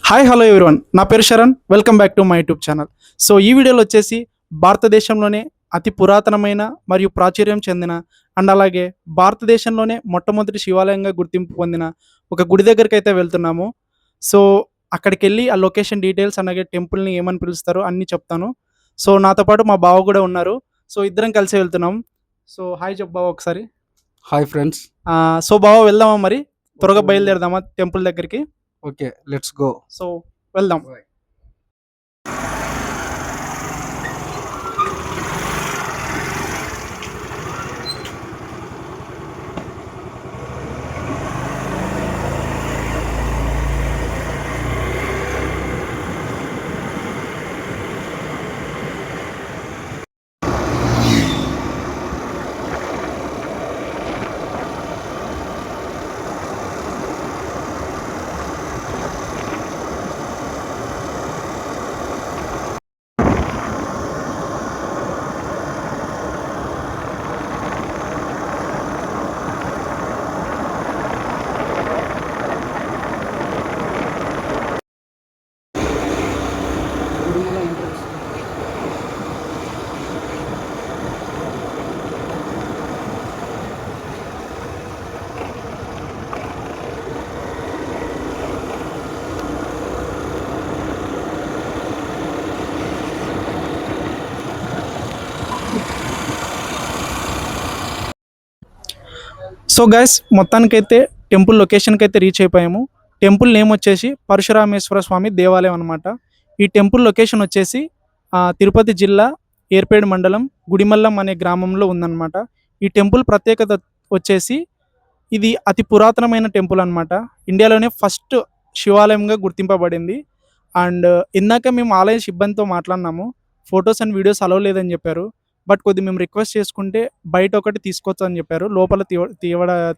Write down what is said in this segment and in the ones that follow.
Hi hello everyone, నా పేరు Sharan. Welcome back to my YouTube channel. So ఈ వీడియోలో వచ్చేసి భారతదేశంలోనే అతి పురాతనమైన మరియు ప్రాచుర్యం చెందిన అండ్ అలాగే భారతదేశంలోనే మొట్టమొదటి శివాలయంగా గుర్తింపు పొందిన ఒక గుడి దగ్గరికి అయితే వెళ్తున్నాము. సో అక్కడికి వెళ్ళి ఆ లొకేషన్ డీటెయిల్స్ అలాగే టెంపుల్ని ఏమని పిలుస్తారో అన్నీ చెప్తాను. సో నాతో పాటు మా బావ కూడా ఉన్నారు. సో ఇద్దరం కలిసి వెళ్తున్నాం. సో హాయ్ చెప్పు బావ ఒకసారి. Hi friends. సో బావ వెళ్దామా, మరి త్వరగా బయలుదేరదామా టెంపుల్ దగ్గరికి? Okay, let's go. సో వెళ్దాం. సో గైస్, మొత్తానికైతే టెంపుల్ లొకేషన్కి అయితే రీచ్ అయిపోయాము. టెంపుల్ నేమ్ వచ్చేసి పరశురామేశ్వర స్వామి దేవాలయం అనమాట. ఈ టెంపుల్ లొకేషన్ వచ్చేసి తిరుపతి జిల్లా ఏర్పేడు మండలం గుడిమల్లం అనే గ్రామంలో ఉందన్నమాట. ఈ టెంపుల్ ప్రత్యేకత వచ్చేసి ఇది అతి పురాతనమైన టెంపుల్ అనమాట. ఇండియాలోనే ఫస్ట్ శివాలయంగా గుర్తింపబడింది. అండ్ ఇందాక మేము ఆలయ సిబ్బందితో మాట్లాడినాము. ఫొటోస్ అండ్ వీడియోస్ అలవ్ లేదని చెప్పారు. బట్ కొద్ది మేము రిక్వెస్ట్ చేసుకుంటే బయట ఒకటి తీసుకోవచ్చు అని చెప్పారు, లోపల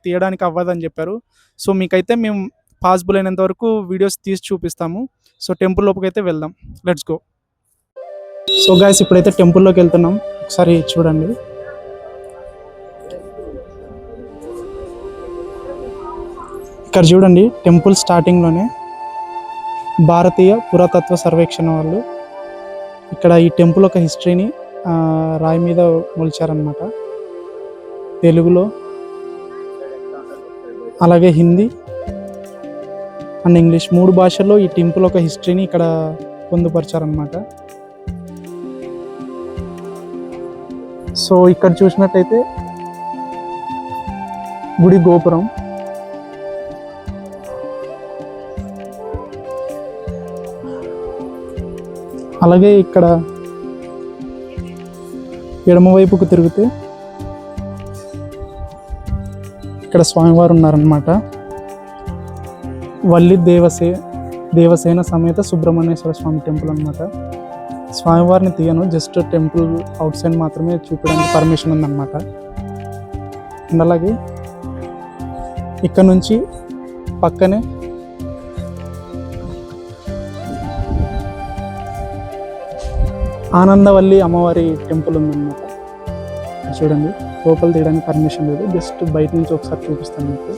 తీయడానికి అవ్వదని చెప్పారు. సో మీకైతే మేము పాసిబుల్ అయినంత వరకు వీడియోస్ తీసి చూపిస్తాము. సో టెంపుల్ లోపలికి అయితే వెళ్దాం. Let's go. సో గైస్, ఇప్పుడైతే టెంపుల్లోకి వెళ్తున్నాం. ఒకసారి చూడండి. ఇక్కడ చూడండి, టెంపుల్ స్టార్టింగ్లోనే భారతీయ పురాతత్వ సర్వేక్షణ వాళ్ళు ఇక్కడ ఈ టెంపుల్ ఒక హిస్టరీని రాయి మీద మొలిచారనమాట. తెలుగులో అలాగే హిందీ అండ్ ఇంగ్లీష్ 3 భాషల్లో ఈ టెంపుల్ ఒక హిస్టరీని ఇక్కడ పొందుపరిచారనమాట. సో ఇక్కడ చూసినట్టయితే గుడి గోపురం, అలాగే ఇక్కడ ఎడమవైపుకు తిరిగితే ఇక్కడ స్వామివారు ఉన్నారనమాట. వల్లి దేవసేన సమేత సుబ్రహ్మణ్యేశ్వర స్వామి టెంపుల్ అనమాట. స్వామివారిని తీయను, జస్ట్ టెంపుల్ అవుట్ సైడ్ మాత్రమే చూపించడానికి పర్మిషన్ ఉందన్నమాట. అండ్ అలాగే ఇక్కడ నుంచి పక్కనే ఆనందవల్లి అమ్మవారి టెంపుల్ ఉందన్నమాట. చూడండి, లోపల తీయడానికి పర్మిషన్ లేదు, జస్ట్ బయట నుంచి ఒకసారి చూపిస్తాను మీకు.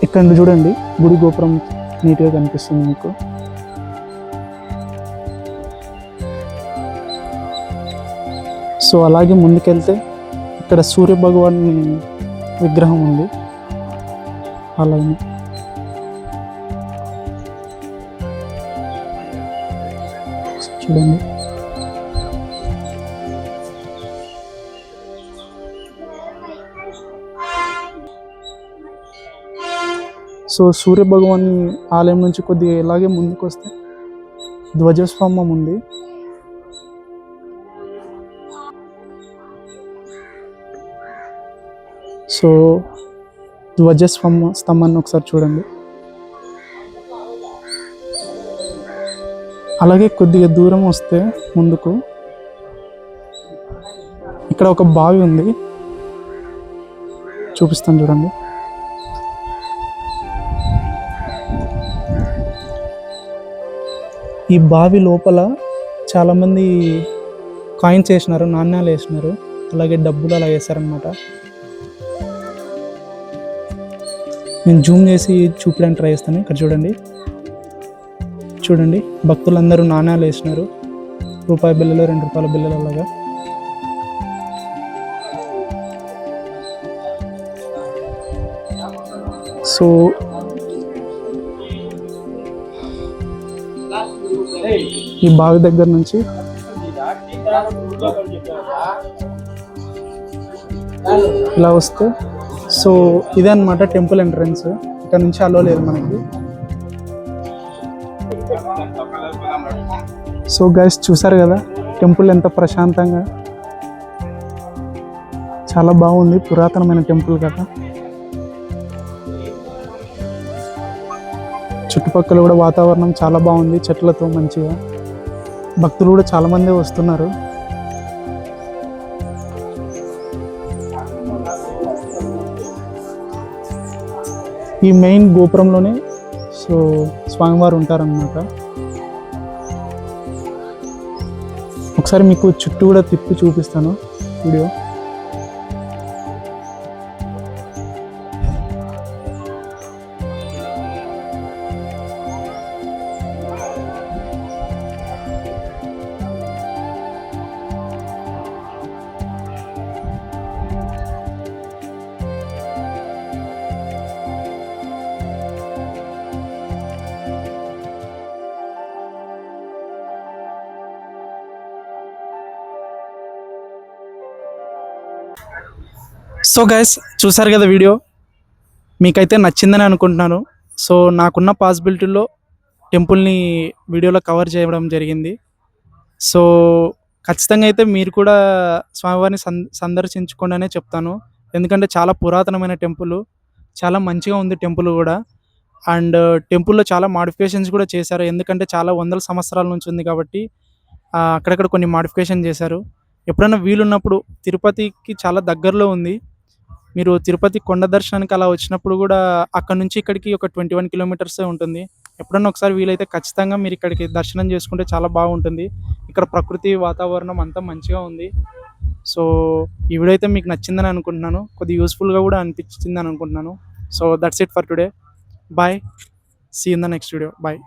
ఇక్కడ చూడండి, గుడి గోపురం నీట్గా కనిపిస్తుంది మీకు. సో అలాగే ముందుకెళ్తే ఇక్కడ సూర్య భగవాన్ని విగ్రహం ఉంది. అలాగే చూడండి, సో సూర్య భగవాన్ ఆలయం నుంచి కొద్దిగా ఇలాగే ముందుకు వస్తే ధ్వజస్తంభం ఉంది. సో స్తంభాన్ని ఒకసారి చూడండి. అలాగే కొద్దిగా దూరం వస్తే ముందుకు ఇక్కడ ఒక బావి ఉంది, చూపిస్తాను చూడండి. ఈ బావి లోపల చాలామంది కాయిన్స్ వేసినారు, నాణ్యాలు వేసినారు, అలాగే డబ్బులు అలా వేసారనమాట. నేను జూమ్ చేసి చూపించడానికి ట్రై చేస్తాను. ఇక్కడ చూడండి, చూడండి భక్తులందరూ నాణ్యాలు వేసినారు, రూపాయి బిళ్ళలు, 2 రూపాయల బిళ్ళలు అలాగా. సో ఈ బావి దగ్గర నుంచి ఇలా వస్తే సో ఇదే అనమాట టెంపుల్ ఎంట్రన్స్. ఇక్కడ నుంచి అలో లేదు మనకి. సో గైస్ చూసారు కదా టెంపుల్ ఎంత ప్రశాంతంగా, చాలా బాగుంది, పురాతనమైన టెంపుల్ కదా. చుట్టుపక్కల కూడా వాతావరణం చాలా బాగుంది, చెట్లతో మంచిగా. భక్తులు కూడా చాలామంది వస్తున్నారు. ఈ మెయిన్ గోపురంలోనే సో స్వామివారు ఉంటారన్నమాట. ఒకసారి మీకు చుట్టూ కూడా తిప్పి చూపిస్తాను వీడియో. సో గైస్ చూసారు కదా వీడియో, మీకైతే నచ్చిందని అనుకుంటున్నాను. సో నాకున్న పాసిబిలిటీలో టెంపుల్ని వీడియోలో కవర్ చేయడం జరిగింది. సో ఖచ్చితంగా అయితే మీరు కూడా స్వామివారిని సందర్శించుకోండి అనే చెప్తాను. ఎందుకంటే చాలా పురాతనమైన టెంపుల్, చాలా మంచిగా ఉంది టెంపుల్ కూడా. అండ్ టెంపుల్లో చాలా మాడిఫికేషన్స్ కూడా చేశారు, ఎందుకంటే చాలా వందల సంవత్సరాల నుంచి ఉంది కాబట్టి అక్కడక్కడ కొన్ని మాడిఫికేషన్ చేశారు. ఎప్పుడైనా వీలున్నప్పుడు తిరుపతికి చాలా దగ్గరలో ఉంది, మీరు తిరుపతి కొండ దర్శనానికి అలా వచ్చినప్పుడు కూడా అక్కడ నుంచి ఇక్కడికి ఒక 21 కిలోమీటర్సే ఉంటుంది. ఎప్పుడన్నా ఒకసారి వీలైతే ఖచ్చితంగా మీరు ఇక్కడికి దర్శనం చేసుకుంటే చాలా బాగుంటుంది. ఇక్కడ ప్రకృతి వాతావరణం అంతా మంచిగా ఉంది. సో ఈ వీడియో అయితే మీకు నచ్చిందని అనుకుంటున్నాను, కొద్దిగా యూస్ఫుల్గా కూడా అనిపించిందని అనుకుంటున్నాను. So that's it for today. Bye, see in the next video. Bye.